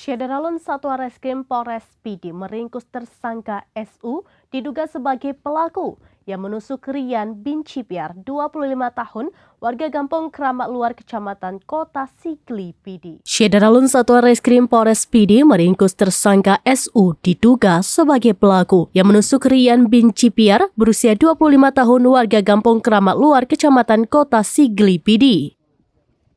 Syederalun Satuan Reskrim Polres Pidi meringkus tersangka SU diduga sebagai pelaku yang menusuk Rian bin Cipiar, 25 tahun, warga Kampung Keramat Luar, Kecamatan Kota Sigli, Pidi. Syederalun Satuan Reskrim Polres Pidi meringkus tersangka SU diduga sebagai pelaku yang menusuk Rian bin Cipiar, berusia 25 tahun, warga Kampung Keramat Luar, Kecamatan Kota Sigli, Pidi.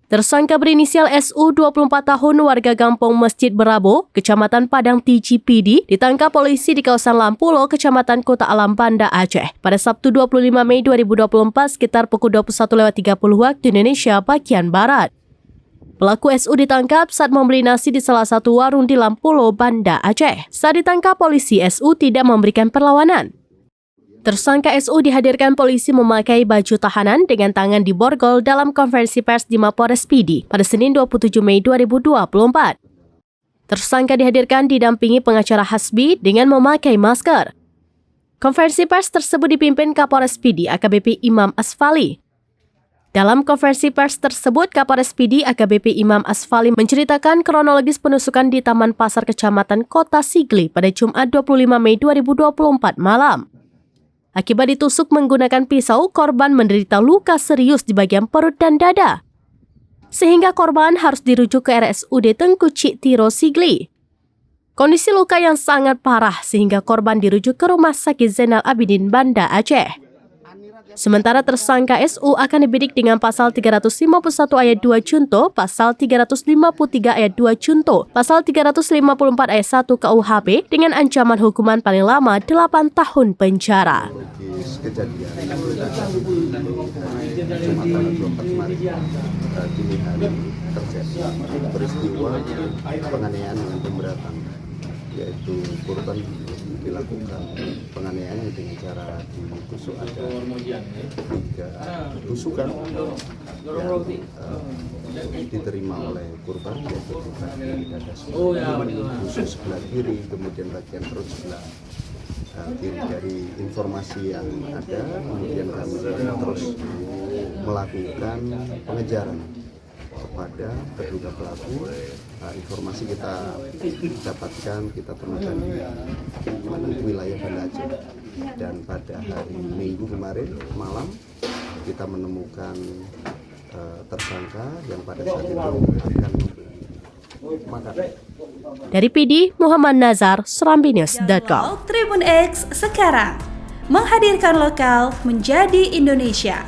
Tersangka berinisial SU 24 tahun warga Kampung Masjid Berabo, Kecamatan Padang Tiji, Pidi, ditangkap polisi di kawasan Lampulo, Kecamatan Kota Alam, Banda Aceh pada Sabtu 25 Mei 2024 sekitar pukul 21.30 waktu Indonesia bagian Barat. Pelaku SU ditangkap saat membeli nasi di salah satu warung di Lampulo, Banda Aceh. Saat ditangkap polisi, SU tidak memberikan perlawanan. Tersangka SU dihadirkan polisi memakai baju tahanan dengan tangan diborgol dalam konferensi pers di Mapolres Pidi pada Senin 27 Mei 2024. Tersangka dihadirkan didampingi pengacara Hasbi dengan memakai masker. Konferensi pers tersebut dipimpin Kapolres Pidi AKBP Imam Asfali. Dalam konferensi pers tersebut, Kapolres Pidi AKBP Imam Asfali menceritakan kronologis penusukan di Taman Pasar Kecamatan Kota Sigli pada Jumat 25 Mei 2024 malam. Akibat ditusuk menggunakan pisau, korban menderita luka serius di bagian perut dan dada, sehingga korban harus dirujuk ke RSUD Tengku Cik Tiro Sigli. Kondisi luka yang sangat parah sehingga korban dirujuk ke Rumah Sakit Zainal Abidin, Banda Aceh. Sementara tersangka SU akan dibidik dengan pasal 351 ayat 2 Junto, pasal 353 ayat 2 Junto, pasal 354 ayat 1 KUHP dengan ancaman hukuman paling lama 8 tahun penjara. Kejadian Jumat 24 kemarin terjadi peristiwa penganiayaan dengan pemberatan, yaitu korban dilakukan penganiayaan dengan cara ditusuk. Ada 3 tusukan yang diterima oleh korban, yaitu luka di dada tusuk sebelah kiri, kemudian bagian perut sebelah kiri. Dari informasi yang ada, kemudian kami terus melakukan pengejaran kepada terduga pelaku. Informasi kita dapatkan, kita temukan di wilayah Banda Aceh, dan pada hari Minggu kemarin malam kita menemukan tersangka yang pada saat itu akan makan. Dari Pidi, Muhammad Nazar, SerambiNews.com. Tribun X sekarang menghadirkan lokal menjadi Indonesia.